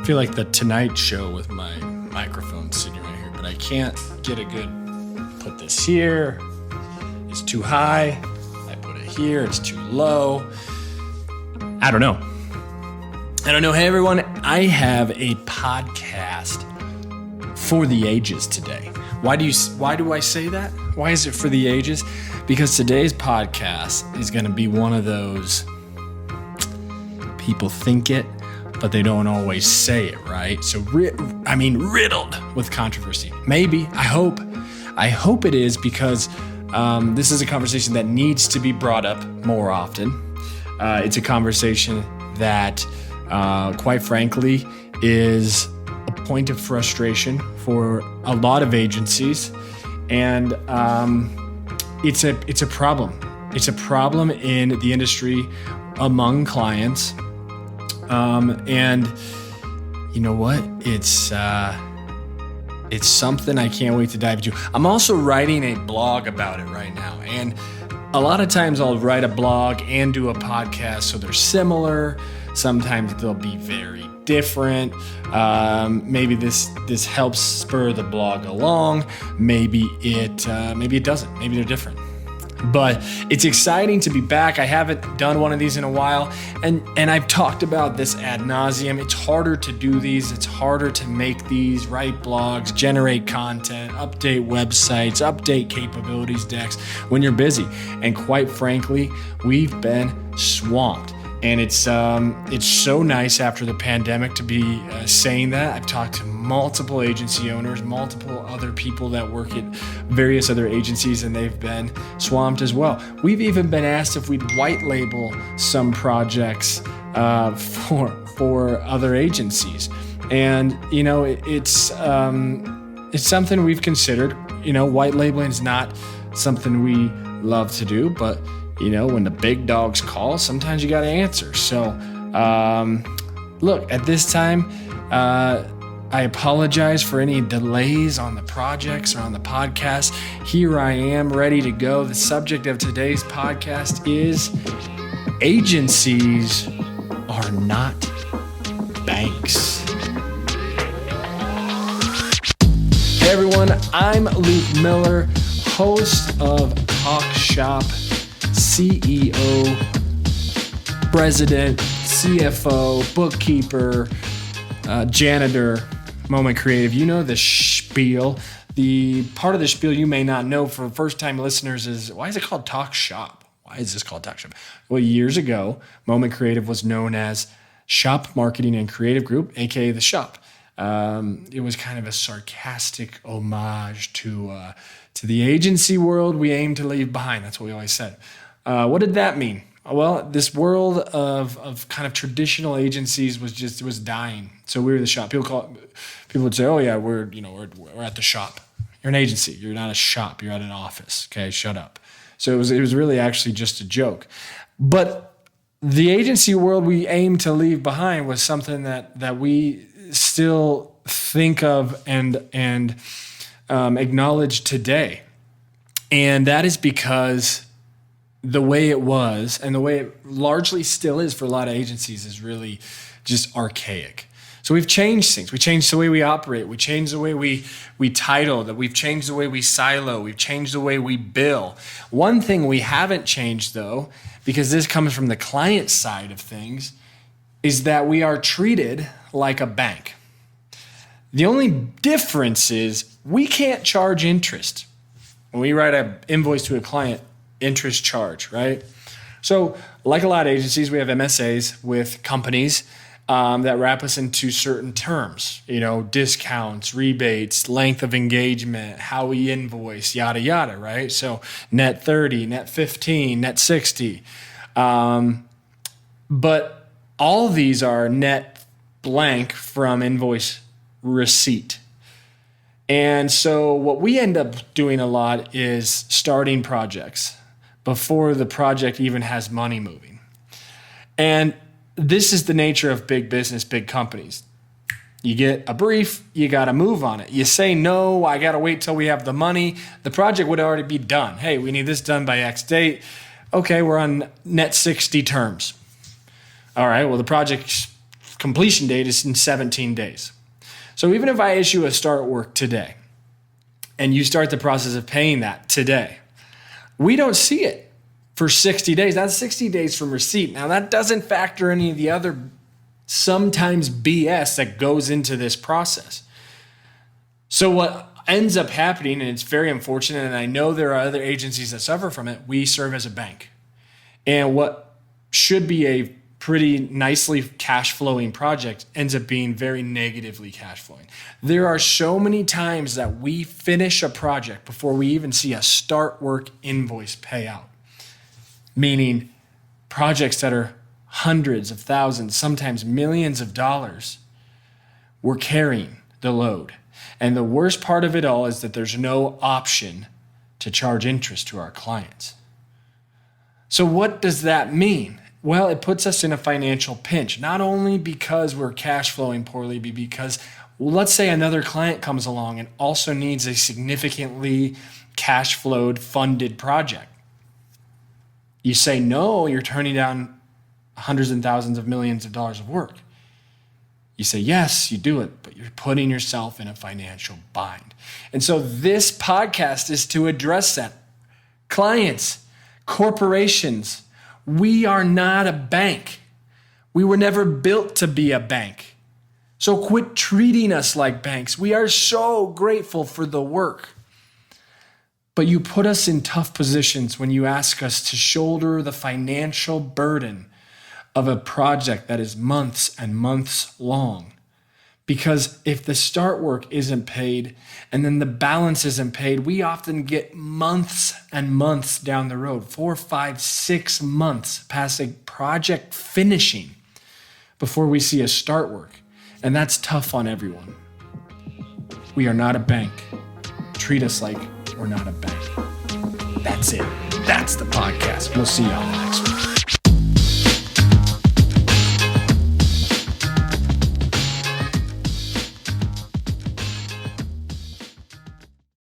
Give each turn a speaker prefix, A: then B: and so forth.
A: feel like the Tonight Show with my microphone sitting right here, but I can't get a good, put this here, it's too high, I put it here, it's too low. I don't know. Hey everyone, I have a podcast for the ages today. Why do I say that? Why is it for the ages? Because today's podcast is going to be one of those people think it, but they don't always say it, right? So, riddled with controversy. Maybe, I hope it is, because this is a conversation that needs to be brought up more often. It's a conversation that, quite frankly, is a point of frustration for a lot of agencies, and it's a problem. It's a problem in the industry among clients. And you know what? It's something I can't wait to dive into. I'm also writing a blog about it right now. And a lot of times I'll write a blog and do a podcast, so they're similar. Sometimes they'll be very different. Maybe this helps spur the blog along. Maybe it doesn't. Maybe they're different. But it's exciting to be back. I haven't done one of these in a while, and I've talked about this ad nauseum. It's harder to do these. It's harder to make these, write blogs, generate content, update websites, update capabilities decks when you're busy. And quite frankly, we've been swamped. And it's so nice after the pandemic to be saying that. I've talked to multiple agency owners, multiple other people that work at various other agencies, and they've been swamped as well. We've even been asked if we'd white label some projects for other agencies. And, you know, it's something we've considered. You know, white labeling is not something we love to do, but you know, when the big dogs call, sometimes you got to answer. So, look, at this time, I apologize for any delays on the projects or on the podcast. Here I am, ready to go. The subject of today's podcast is agencies are not banks. Hey everyone, I'm Luke Miller, host of Talk Shop, CEO, president, CFO, bookkeeper, janitor, Moment Creative. You know the spiel. The part of the spiel you may not know for first-time listeners is, why is it called Talk Shop? Why is this called Talk Shop? Well, years ago, Moment Creative was known as Shop Marketing and Creative Group, aka The Shop. It was kind of a sarcastic homage to the agency world we aim to leave behind. That's what we always said. What did that mean? Well, this world of kind of traditional agencies was dying. So we were the shop. People would say, "Oh yeah, we're at the shop." You're an agency. You're not a shop. You're at an office. Okay, shut up. So it was really actually just a joke. But the agency world we aim to leave behind was something that we still think of and acknowledge today, and that is because the way it was, and the way it largely still is for a lot of agencies, is really just archaic. So we've changed things. We changed the way we operate. We changed the way we title. That we've changed the way we silo. We've changed the way we bill. One thing we haven't changed, though, because this comes from the client side of things, is that we are treated like a bank. The only difference is we can't charge interest. When we write an invoice to a client, interest charge, right? So like a lot of agencies, we have MSAs with companies that wrap us into certain terms, you know, discounts, rebates, length of engagement, how we invoice, yada, yada, right? So net 30, net 15, net 60. But all these are net blank from invoice receipt. And so what we end up doing a lot is starting projects before the project even has money moving. And this is the nature of big business, big companies. You get a brief, you got to move on it. You say, no, I got to wait till we have the money. The project would already be done. Hey, we need this done by X date. Okay, we're on net 60 terms. All right, well, the project's completion date is in 17 days. So even if I issue a start work today and you start the process of paying that today, we don't see it for 60 days. That's 60 days from receipt. Now that doesn't factor any of the other sometimes BS that goes into this process. So what ends up happening, and it's very unfortunate, and I know there are other agencies that suffer from it, we serve as a bank. And what should be a pretty nicely cash flowing project ends up being very negatively cash flowing. There are so many times that we finish a project before we even see a start work invoice payout, meaning projects that are hundreds of thousands, sometimes millions of dollars, we're carrying the load. And the worst part of it all is that there's no option to charge interest to our clients. So what does that mean? Well, it puts us in a financial pinch, not only because we're cash flowing poorly, but because, well, let's say another client comes along and also needs a significantly cash flowed funded project. You say no, you're turning down hundreds and thousands of millions of dollars of work. You say yes, you do it, but you're putting yourself in a financial bind. And so this podcast is to address that. Clients, corporations, we are not a bank. We were never built to be a bank. So quit treating us like banks. We are so grateful for the work. But you put us in tough positions when you ask us to shoulder the financial burden of a project that is months and months long. Because if the start work isn't paid and then the balance isn't paid, we often get months and months down the road, 4, 5, 6 months past a project finishing before we see a start work. And that's tough on everyone. We are not a bank. Treat us like we're not a bank. That's it. That's the podcast. We'll see y'all.